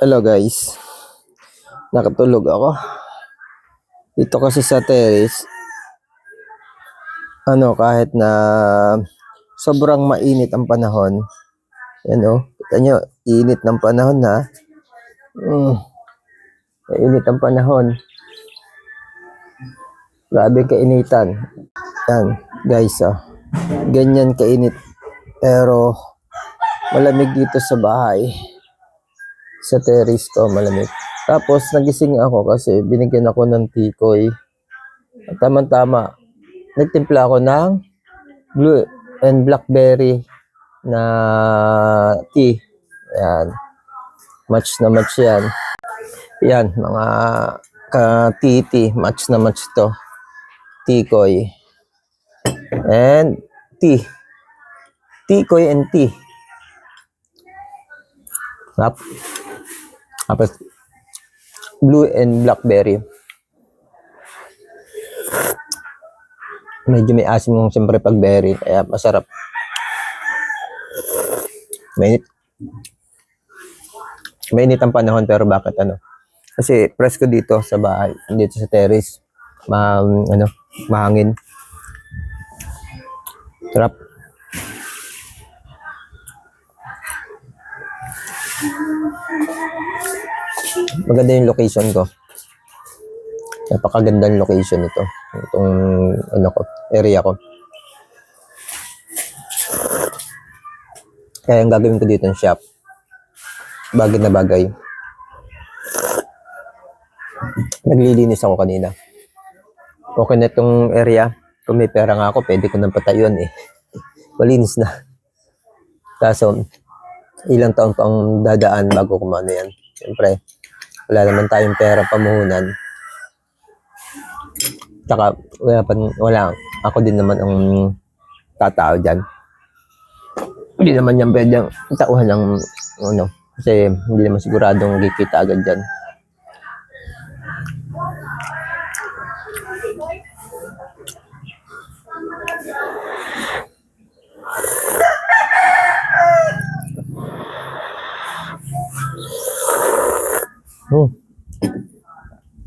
Hello guys, nakatulog ako. Dito kasi sa terrace, kahit na sobrang mainit ang panahon, kita nyo, init ng panahon na. Mainit ang panahon. Grabe kainitan. Yan, guys, ganyan kainit. Pero, malamig dito sa bahay. Sa terrace ko, malamig. Tapos, nagising ako kasi binigyan ako ng tikoy. At tama-tama, nagtimpla ako ng blue and blackberry na tea. Ayan. Match na match yan. Yan, mga ka-tea. Match na match to. Tikoy. And tea. Tikoy and tea. Tapos, blue and blackberry. Medyo may asim yung siyempre pag berry, kaya masarap. Mainit ang panahon, pero bakit Kasi presko dito sa bahay, dito sa terrace. Mahangin. Sarap. Maganda yung location ko. Napakagandang location ito. Itong area ko. Kaya ang gagawin ko dito ng shop. Bagay na bagay. Naglilinis ako kanina. Okay na itong area. Kung may pera nga ako, pwede ko nang patayuan Malinis na. Kaso, ilang taon pa ang dadaan bago kumano yan. Siyempre, wala naman tayong pera pamuhunan. Tsaka, wala. Ako din naman ang tatao dyan. Hindi naman yan pwedeng tauhan ng kasi hindi naman siguradong magkikita agad dyan.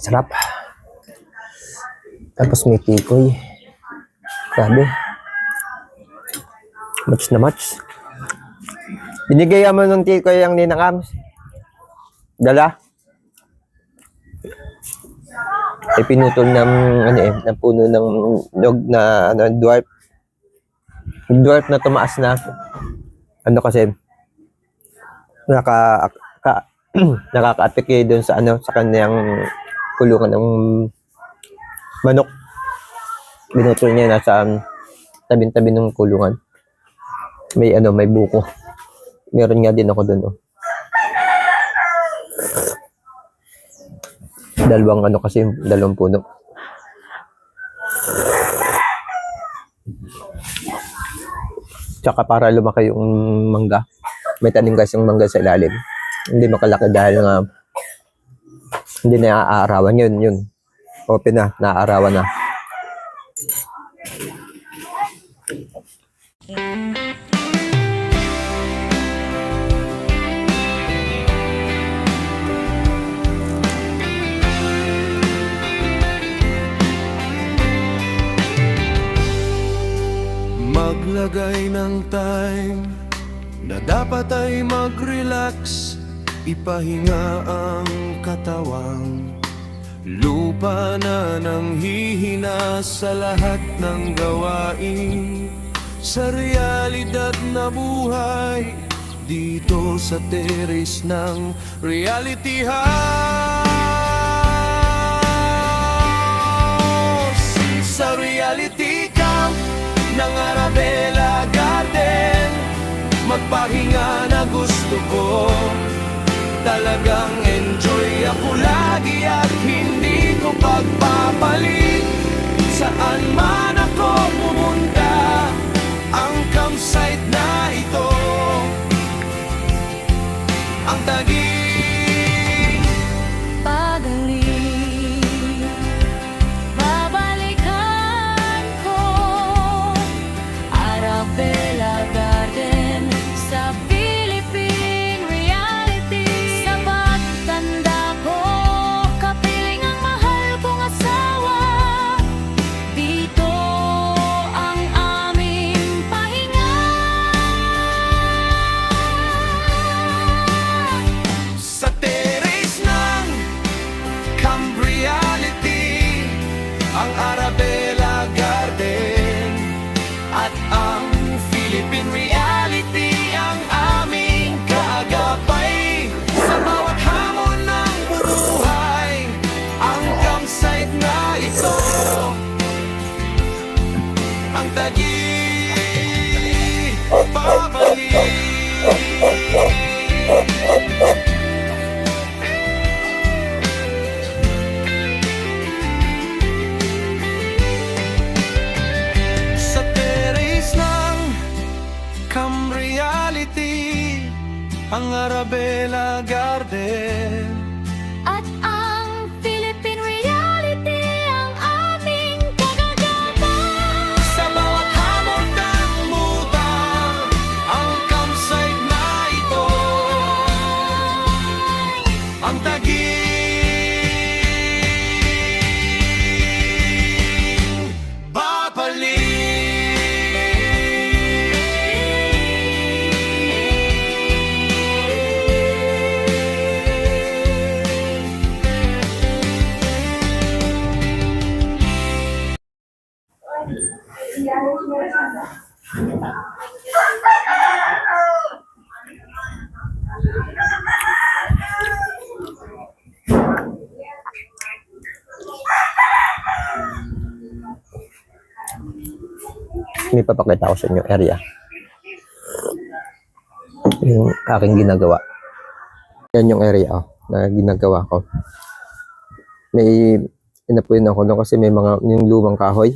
Sarap. Tapos may tikoy. Grabe. Match na match. Binigay mo ng tikoy ang ninang Ams. Dala. Pinutol ng ng puno ng nyog na dwarf. Dwarf na tumaas na. Kasi nakaka-atake doon sa sa kanyang kulungan ng manok. Binutol niya nasa tabi-tabi ng kulungan. May may buko. Meron nga din ako doon. Dalawang kasi, dalawang puno. Tsaka para lumaki yung mangga. May tanim kasi yung mangga sa ilalim. Hindi makalaki dahil nga hindi na aarawan yun. Open na, naaarawan na. Maglagay ng time na dapat ay mag-relax, ipahinga ang katawang lupa na nanghihina sa lahat ng gawain. Sa realidad na buhay dito sa terrace ng Reality House. Sa reality camp ng Arabella Garden, magpahinga na gusto ko. Talagang enjoy ako lagi at hindi ko pagpapalit. Saan man ako pumunta, ang campsite na ito ang taging pagaling. Babalikan ko Arabella Garden sa Philippine Reality. Sapat may papakita ko sa inyo area. Yung aking ginagawa. Yan yung area na ginagawa ko. May inapuin ako doon kasi may mga yung lumang kahoy.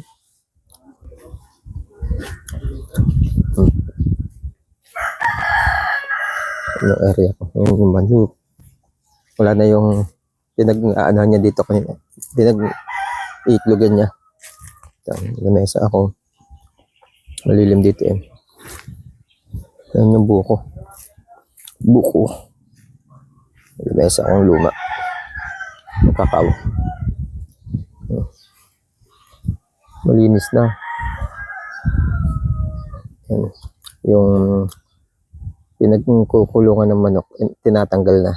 Yung area ko. Yung manhuk. Wala na yung pinag-aanahan niya dito kanina. Pinag-iitlogan niya. Lamesa ako. Malilim dito eh. Yan yung buko. Buko. Lamesa akong luma. Yung kakao. Malinis na. Yan. Yung pinagkukulungan ng manok, tinatanggal na.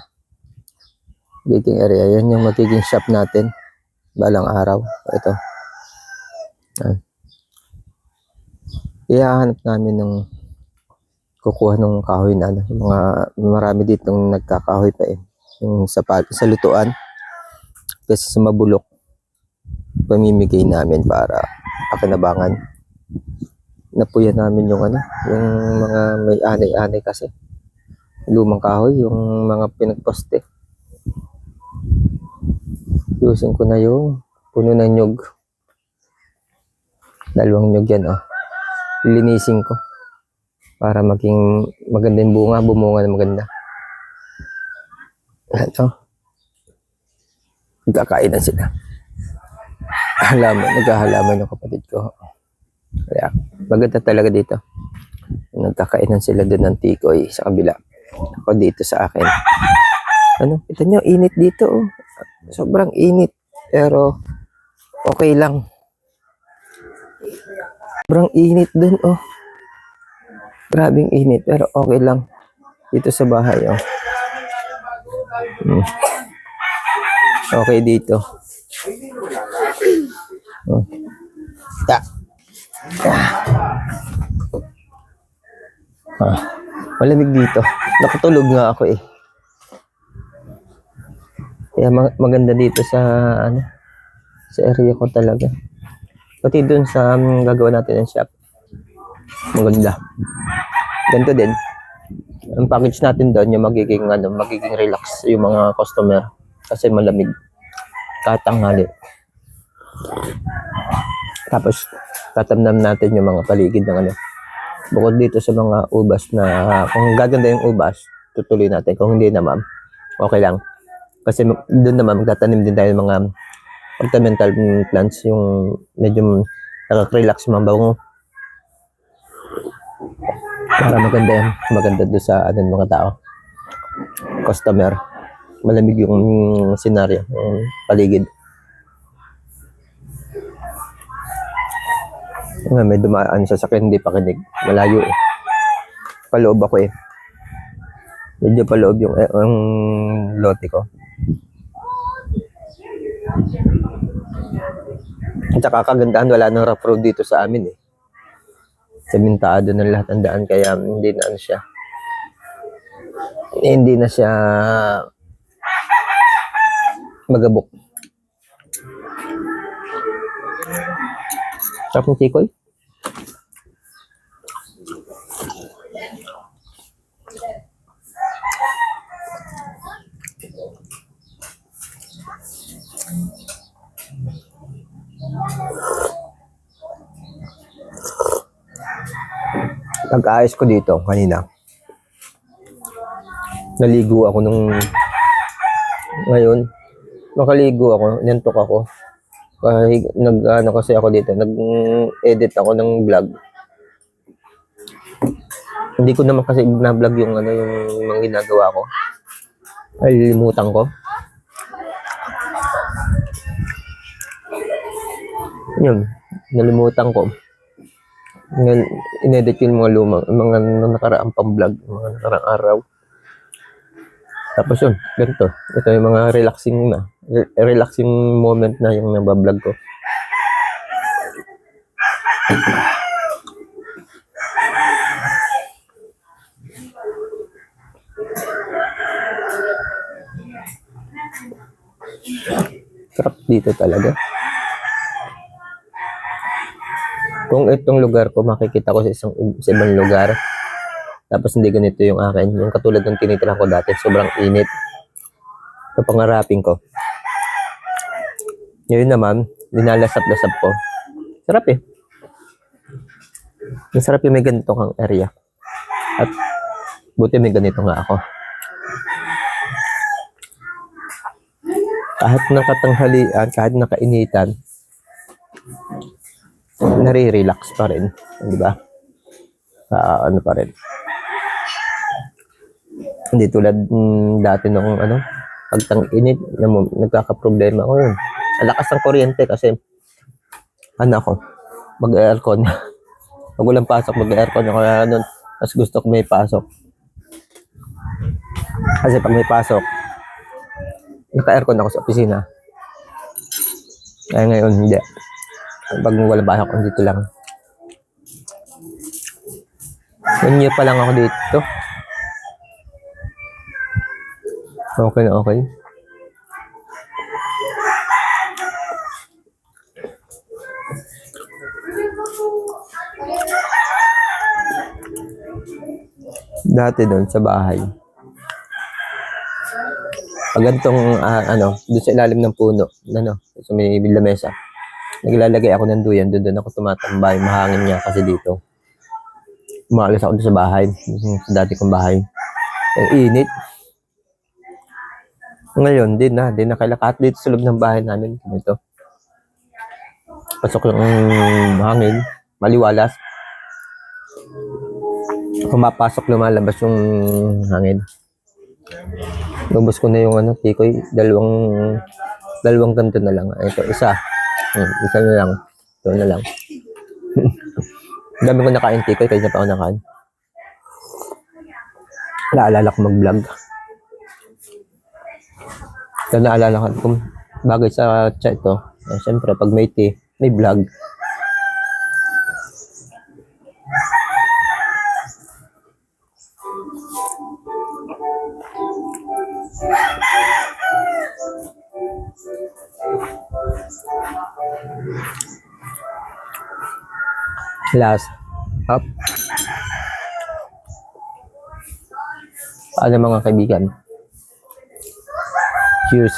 Baking area. Yan yung magiging shop natin. Balang araw. Ito. Yan. Ihahanap namin ng kukuha ng kahoy na ano. Mga marami dito nagkakahoy pa eh. Yung sa lutuan. Kasi sa mabulok. Pamimigay namin para pakinabangan. Napuyan namin yung ano, yung mga may anay-anay kasi. Lumang kahoy, yung mga pinagposte. Yusin ko na yung puno ng nyug. Dalawang nyug yan, oh. Linisin ko. Para maging maganda yung bunga, bumunga na maganda. Ano? Nagkakain na sila. Naghahalaman yung kapatid ko. Kaya, maganda talaga dito. Nagkakainan sila doon ng tikoy sa kabila. Ako dito sa akin. Ano? Ito nyo, init dito. Oh. Sobrang init. Pero, okay lang. Sobrang init doon. Oh. Grabing init. Pero okay lang. Dito sa bahay. Oh. Okay dito. Oh. Malamig dito. Nakatulog nga ako eh. Kaya maganda dito sa ano, sa area ko talaga. Pati dun sa gagawa natin ng shop. Maganda. Ganito din. Ang package natin doon yung magiging ano, magiging relax yung mga customer kasi malamig. Katanghali. Tapos tatamnam natin yung mga paligid ng ano. Bukod dito sa mga ubas na kung gaganda yung ubas, tutuloy natin. Kung hindi naman, okay lang. Kasi doon naman magtatanim din tayo ng mga ornamental plants, yung medyo nakaka-relax mga bango. Para maganda yan. Maganda doon sa ano, mga tao. Customer. Malamig yung senaryo, yung paligid. May dumaan sa sakyan, hindi pa kinig. Malayo eh. Paloob ako eh. Medyo paloob yung lote ko. At saka kagandahan, wala nang rough road dito sa amin eh. Semintado ng lahat ng daan, kaya hindi na ano siya. Hindi na siya magabok. Sarap ng tikoy. Pag-ayos ko dito kanina, naligo ako ngayon, makaligo ako, nantok ako. Nag-ano kasi ako dito, nag-edit ako ng vlog. Hindi ko naman kasi na-vlog yung ano, yung mga ginagawa ko. Ay, limutan ko. Yun, nalimutan ko. Inedit yung mga lumang, mga nakaraang pang-vlog, mga nakaraang araw. Tapos yun, ganito. Ito yung mga relaxing moment na yung nabablog ko. Sarap dito talaga. Kung itong lugar ko, makikita ko sa ibang lugar. Tapos hindi ganito yung akin. Yung katulad ng tinitira ko dati, sobrang init. Ito pangarapin ko. Ngayon naman, linalasap-lasap ko. Sarap eh. Masarap yung may ganito kang area. At buti may ganito nga ako. Kahit nakatanghalian, kahit nakainitan, nare-relax pa rin. Di ba? Ano pa rin. Hindi tulad dati nung pagtang-init, nagkakaproblema ako yun. Ang lakas ng kuryente kasi ako, mag-aircon. Pag walang pasok, mag-aircon ako. Kaya nun, mas gusto ko may pasok. Kasi pag may pasok, naka-aircon ako sa opisina. Kaya ngayon, hindi. Pag wala ba ako, dito lang. Ganyan pa lang ako dito. Okay na okay. Dati doon sa bahay. Pag ganitong, doon sa ilalim ng puno, sa may lamesa, naglalagay ako ng duyan, doon ako tumatambay, mahangin niya kasi dito. Umalis ako doon sa bahay, sa dati kong bahay. Ang init. Ngayon, di na kailakat dito sa loob ng bahay namin. Ito. Pasok yung hangin, maliwalas. Pumapasok, lumalabas yung hangin. Lubos ko na yung tikoy, dalawang ganito na lang. Ito, isa na lang. Ito na lang. Dami ko nakain tikoy, kaya na pa ako nakain. Naalala ko mag-vlog. Ito naalala ko kung bagay sa chat ito. Siyempre, pag may tea, may vlog. Last. Up. Paano mga kaibigan? Cheers.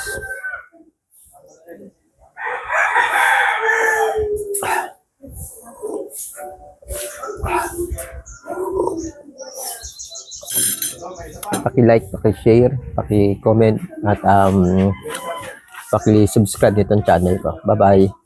Paki-like, paki-share, paki-comment at paki-subscribe nitong channel ko. Bye-bye.